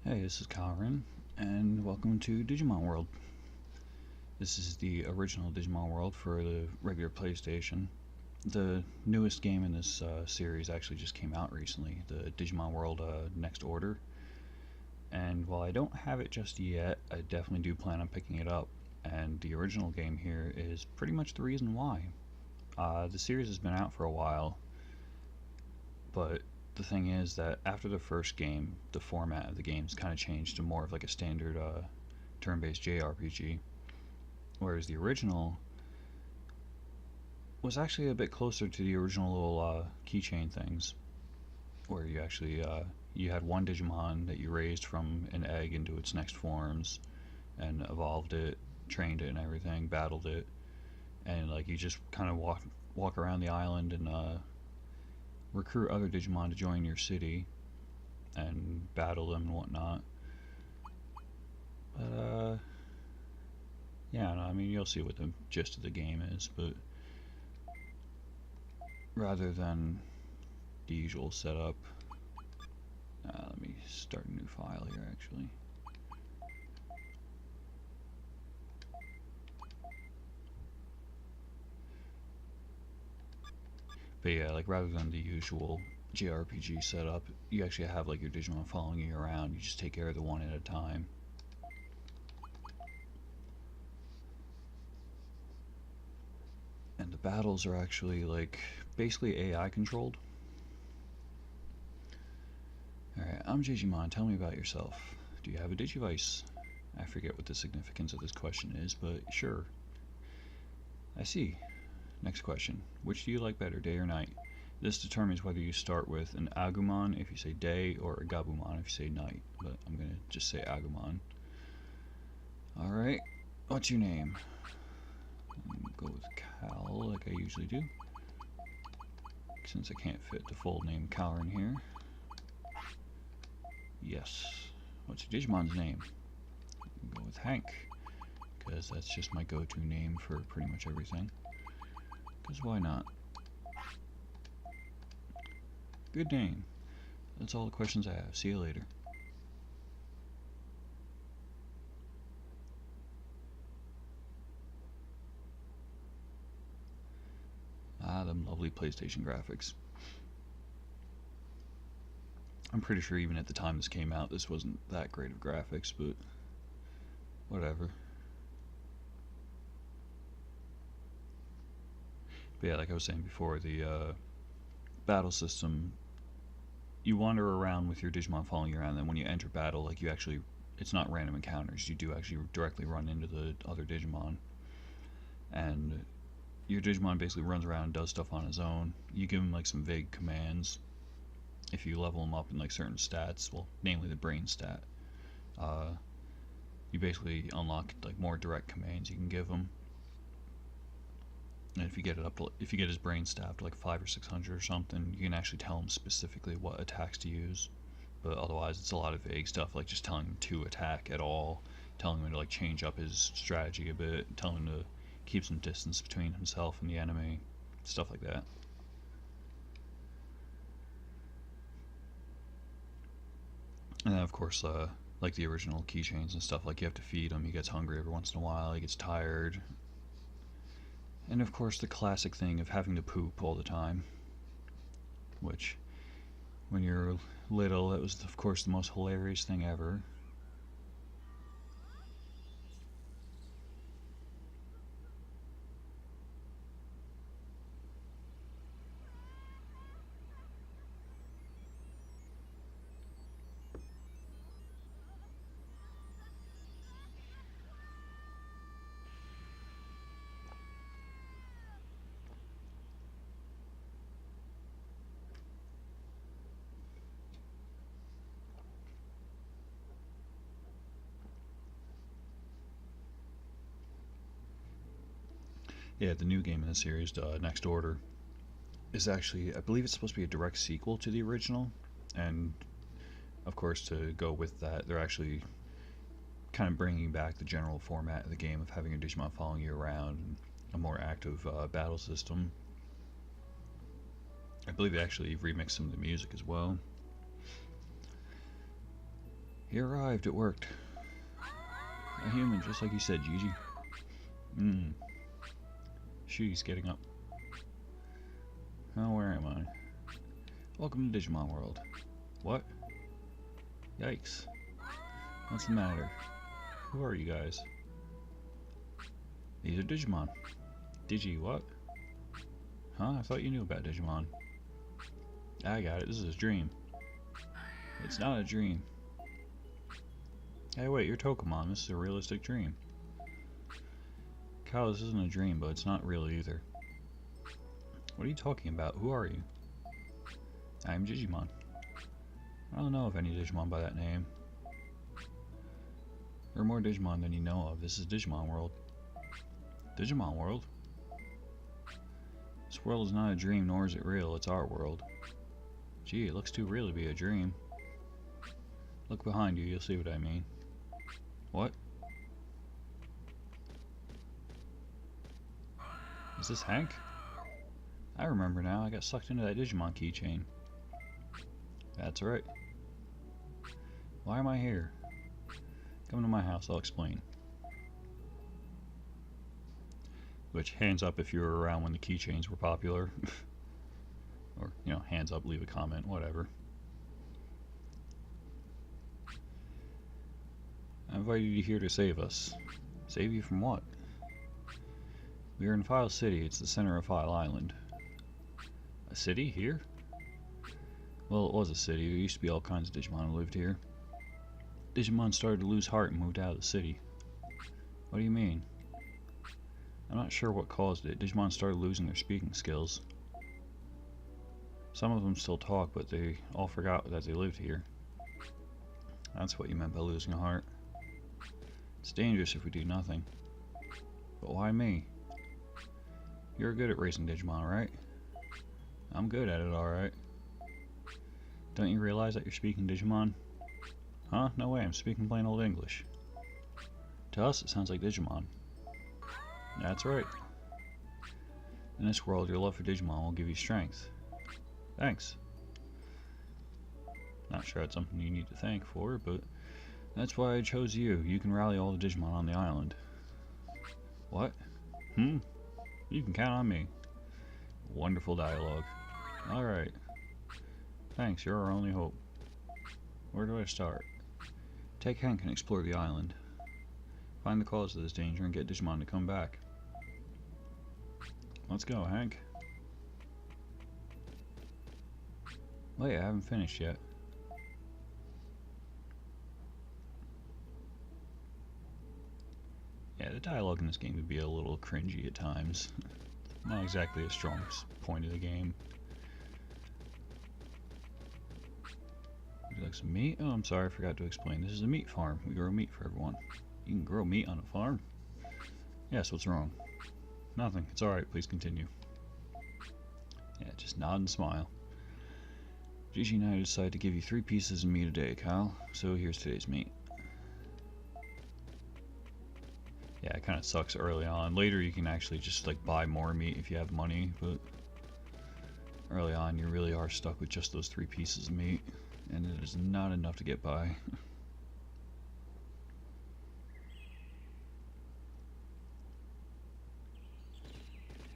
Hey, this is Kyron, and welcome to Digimon World. This is the original Digimon World for the regular PlayStation. The newest game in this series actually just came out recently, the Digimon World Next Order. And while I don't have it just yet, I definitely do plan on picking it up. And the original game here is pretty much the reason why. The series has been out for a while, but the thing is that after the first game, the format of the game's kind of changed to more of like a standard turn-based JRPG, whereas the original was actually a bit closer to the original little keychain things, where you had one Digimon that you raised from an egg into its next forms, and evolved it, trained it, and everything, battled it, and like you just kind of walk around the island and recruit other Digimon to join your city and battle them and whatnot. But yeah, no, I mean you'll see what the gist of the game is, but rather than the usual setup, let me start a new file here actually. But yeah, like rather than the usual JRPG setup, you actually have like your Digimon following you around. You just take care of the one at a time. And the battles are actually like basically AI controlled. Alright, I'm Digimon. Tell me about yourself. Do you have a Digivice? I forget what the significance of this question is, but sure. I see. Next question. Which do you like better, day or night? This determines whether you start with an Agumon if you say day or a Gabumon if you say night, but I'm gonna just say Agumon. Alright, what's your name? Go with Cal like I usually do, since I can't fit the full name Cal in here. Yes. What's your Digimon's name? Go with Hank, because that's just my go-to name for pretty much everything. Because why not? Good name. That's all the questions I have. See you later. Ah, them lovely PlayStation graphics. I'm pretty sure even at the time this came out, this wasn't that great of graphics, but whatever. But yeah, like I was saying before, the battle system, you wander around with your Digimon following you around, and then when you enter battle, like you actually, it's not random encounters. You do actually directly run into the other Digimon, and your Digimon basically runs around and does stuff on his own. You give him like some vague commands. If you level him up in like certain stats, well, namely the brain stat, uh, you basically unlock like more direct commands you can give him. And if you get it up to, if you get his brain stat to like 500 or 600 or something, you can actually tell him specifically what attacks to use. But otherwise, it's a lot of vague stuff, like just telling him to attack at all, telling him to like change up his strategy a bit, telling him to keep some distance between himself and the enemy, stuff like that. And then of course, like the original keychains and stuff, like you have to feed him. He gets hungry every once in a while. He gets tired. And of course, the classic thing of having to poop all the time, which, when you're little, that was of course the most hilarious thing ever. Yeah, the new game in the series, Next Order, is actually, I believe it's supposed to be a direct sequel to the original, and of course, to go with that, they're actually kind of bringing back the general format of the game of having a Digimon following you around, and a more active battle system. I believe they actually remixed some of the music as well. He arrived, it worked. A human, just like you said, Gigi. She's getting up. Oh, where am I? Welcome to Digimon World. What? Yikes. What's the matter? Who are you guys? These are Digimon. Digi what? Huh? I thought you knew about Digimon. I got it. This is a dream. It's not a dream. Hey, wait, you're Tokamon. This is a realistic dream. Kyle, this isn't a dream, but it's not real either. What are you talking about? Who are you? I'm Digimon. I don't know of any Digimon by that name. There are more Digimon than you know of. This is Digimon World. Digimon World? This world is not a dream, nor is it real. It's our world. Gee, it looks too real to be a dream. Look behind you, you'll see what I mean. What? Is this Hank? I remember now, I got sucked into that Digimon keychain. That's right. Why am I here? Come to my house, I'll explain. Which, hands up if you were around when the keychains were popular. Or, you know, hands up, leave a comment, whatever. I invited you here to save us. Save you from what? We are in File City. It's the center of File Island. A city here? Well, it was a city. There used to be all kinds of Digimon who lived here. Digimon started to lose heart and moved out of the city. What do you mean? I'm not sure what caused it. Digimon started losing their speaking skills. Some of them still talk, but they all forgot that they lived here. That's what you meant by losing a heart. It's dangerous if we do nothing. But why me? You're good at raising Digimon, right? I'm good at it, alright. Don't you realize that you're speaking Digimon? Huh? No way, I'm speaking plain old English. To us, it sounds like Digimon. That's right. In this world, your love for Digimon will give you strength. Thanks. Not sure that's something you need to thank for, but that's why I chose you. You can rally all the Digimon on the island. What? You can count on me. Wonderful dialogue. Alright. Thanks, you're our only hope. Where do I start? Take Hank and explore the island. Find the cause of this danger and get Digimon to come back. Let's go, Hank. Wait, I haven't finished yet. Yeah, the dialogue in this game could be a little cringy at times. Not exactly a strong point of the game. Would you like some meat? Oh, I'm sorry, I forgot to explain. This is a meat farm. We grow meat for everyone. You can grow meat on a farm? Yes, what's wrong? Nothing. It's alright, please continue. Yeah, just nod and smile. Gigi and I decided to give you 3 pieces of meat a day, Kyle. So here's today's meat. Yeah, it kind of sucks early on. Later you can actually just like buy more meat if you have money, but early on you really are stuck with just those 3 pieces of meat, and it is not enough to get by.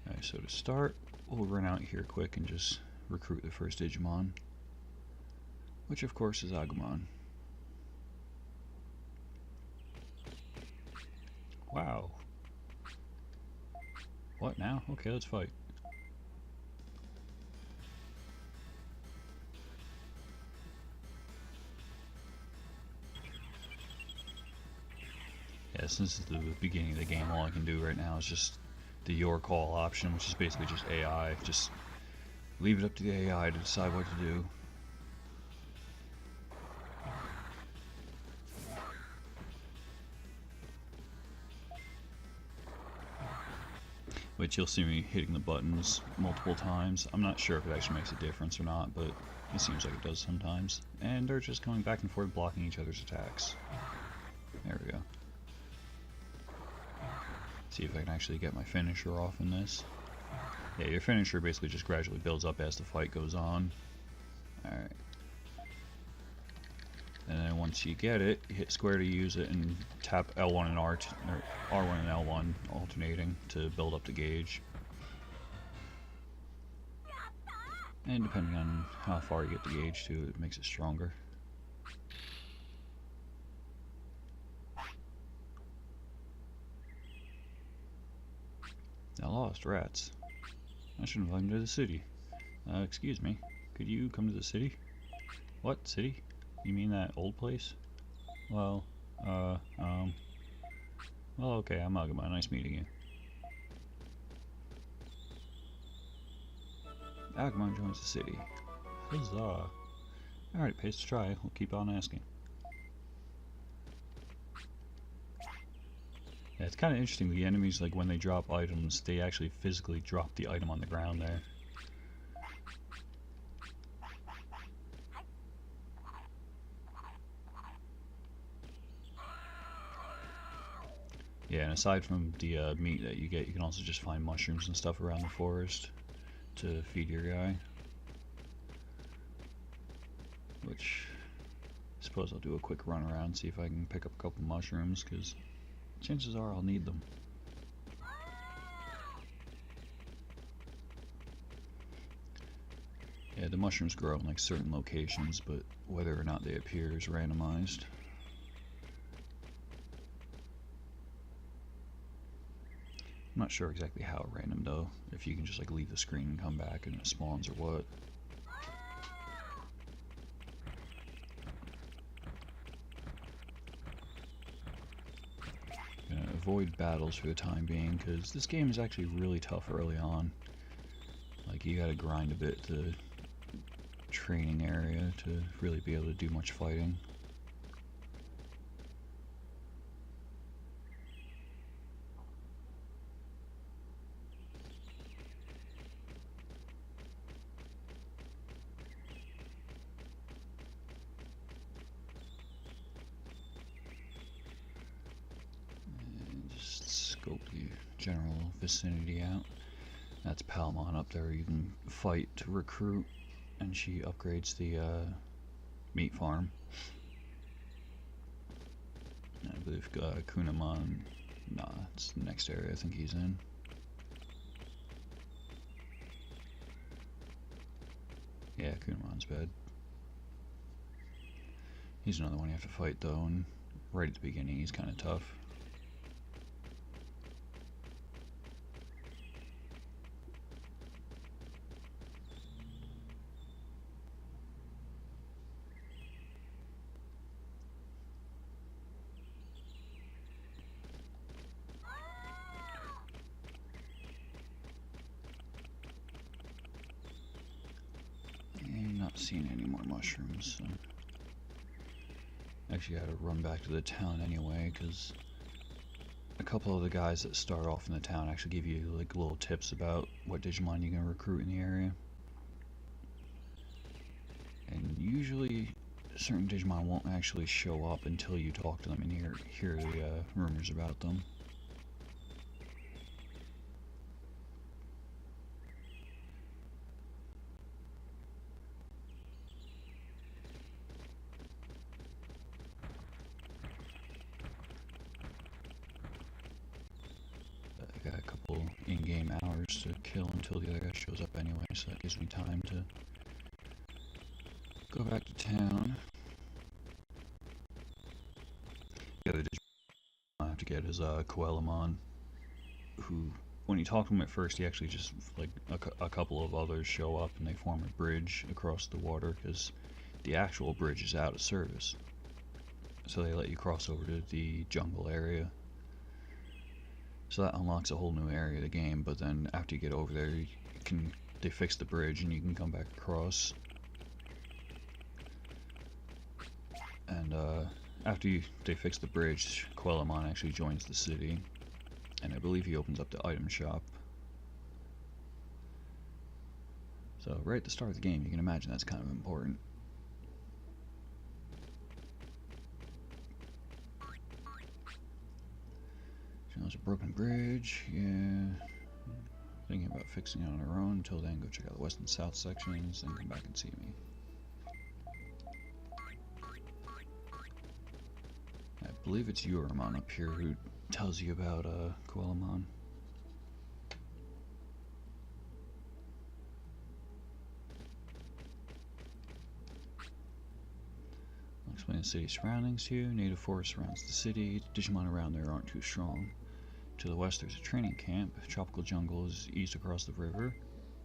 Alright, so to start, we'll run out here quick and just recruit the first Digimon, which of course is Agumon. Wow. What now? Okay, let's fight. Yeah, since this is the beginning of the game, all I can do right now is just the your call option, which is basically just AI. Just leave it up to the AI to decide what to do. Which you'll see me hitting the buttons multiple times. I'm not sure if it actually makes a difference or not, but it seems like it does sometimes. And they're just going back and forth blocking each other's attacks. There we go. See if I can actually get my finisher off in this. Yeah, your finisher basically just gradually builds up as the fight goes on. Alright. And then once you get it, you hit square to use it and tap L1 and R, or R1 and L1 alternating to build up the gauge. And depending on how far you get the gauge to, it makes it stronger. Now lost rats. I should invite them to the city. Excuse me, could you come to the city? What, city? You mean that old place? Well, well, okay, I'm Agama. Nice meeting you. Agama joins the city. Huzzah. Alright, pays to try. We'll keep on asking. Yeah, it's kind of interesting. The enemies, like, when they drop items, they actually physically drop the item on the ground there. Yeah, and aside from the meat that you get, you can also just find mushrooms and stuff around the forest to feed your guy. Which, I suppose I'll do a quick run around, see if I can pick up a couple mushrooms, because chances are I'll need them. Yeah, the mushrooms grow in like certain locations, but whether or not they appear is randomized. I'm not sure exactly how random though, if you can just like leave the screen and come back and it spawns or what. Gonna avoid battles for the time being, because this game is actually really tough early on. Like, you gotta grind a bit to training area to really be able to do much fighting. And just scope the general vicinity out. That's Palmon up there. You can fight to recruit, and she upgrades the meat farm. I believe Kunamon, nah, it's the next area I think he's in. Yeah, Kunamon's bad. He's another one you have to fight though, and right at the beginning he's kind of tough. Not seeing any more mushrooms, so actually gotta run back to the town anyway, because a couple of the guys that start off in the town actually give you like little tips about what Digimon you can recruit in the area. And usually certain Digimon won't actually show up until you talk to them and hear the rumors about them. I got a couple in-game hours to kill until the other guy shows up anyway, so that gives me time to go back to town. The other Digimon I have to get is Coelamon, who, when you talk to him at first, he actually just, like, a couple of others show up and they form a bridge across the water, because the actual bridge is out of service. So they let you cross over to the jungle area. So that unlocks a whole new area of the game, but then after you get over there, they fix the bridge and you can come back across. And after they fix the bridge, Quellamon actually joins the city, and I believe he opens up the item shop. So right at the start of the game, you can imagine that's kind of important. There's a broken bridge, yeah. Thinking about fixing it on our own. Until then, go check out the west and south sections, then come back and see me. believe it's Yuramon up here who tells you about Coelamon. I'll explain the city's surroundings to you. Native forest surrounds the city. Digimon around there aren't too strong. To the west there's a training camp. Tropical jungle is east across the river.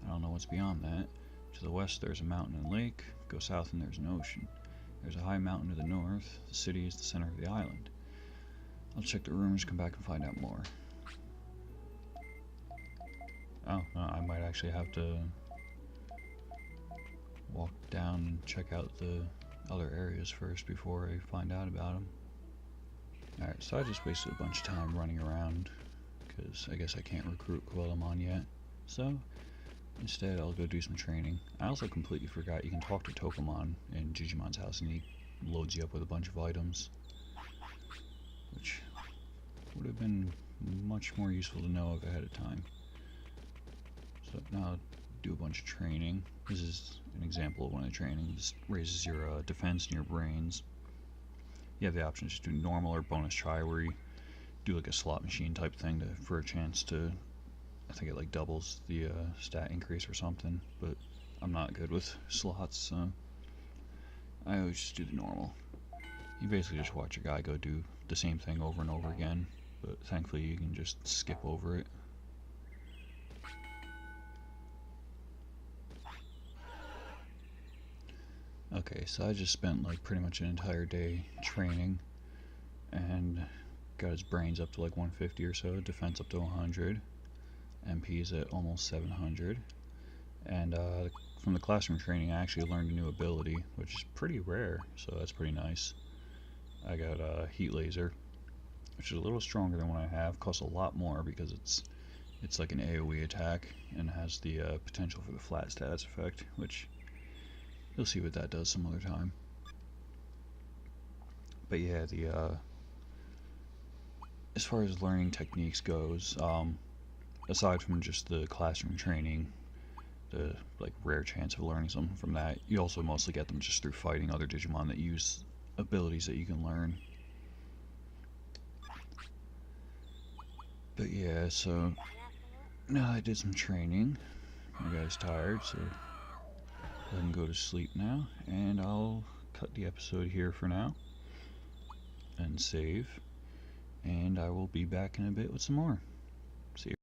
I don't know what's beyond that. To the west there's a mountain and lake. Go south and there's an ocean. There's a high mountain to the north. The city is the center of the island. I'll check the rumors, come back and find out more. Oh, I might actually have to walk down and check out the other areas first before I find out about them. Alright, so I just wasted a bunch of time running around because I guess I can't recruit Coelamon yet. So instead I'll go do some training. I also completely forgot you can talk to Tokomon in Digimon's house and he loads you up with a bunch of items, which would have been much more useful to know of ahead of time. So now I'll do a bunch of training. This is an example of one of the training. This raises your defense and your brains. You have the option to just do normal or bonus try, where you do like a slot machine type thing for a chance to, I think it like doubles the stat increase or something, but I'm not good with slots, so I always just do the normal. You basically just watch your guy go do the same thing over and over again, but thankfully you can just skip over it. Okay, so I just spent like pretty much an entire day training and got his brains up to like 150 or so, defense up to 100, MP's at almost 700, and from the classroom training I actually learned a new ability, which is pretty rare, so that's pretty nice. I got Heat Laser, which is a little stronger than what I have, costs a lot more because it's like an AoE attack and has the potential for the flat stats effect, which you'll see what that does some other time. But yeah, as far as learning techniques goes, aside from just the classroom training, the like rare chance of learning something from that, you also mostly get them just through fighting other Digimon that use abilities that you can learn. But yeah, so now I did some training. My guy's tired, so I can go to sleep now, and I'll cut the episode here for now and save, and I will be back in a bit with some more. See you.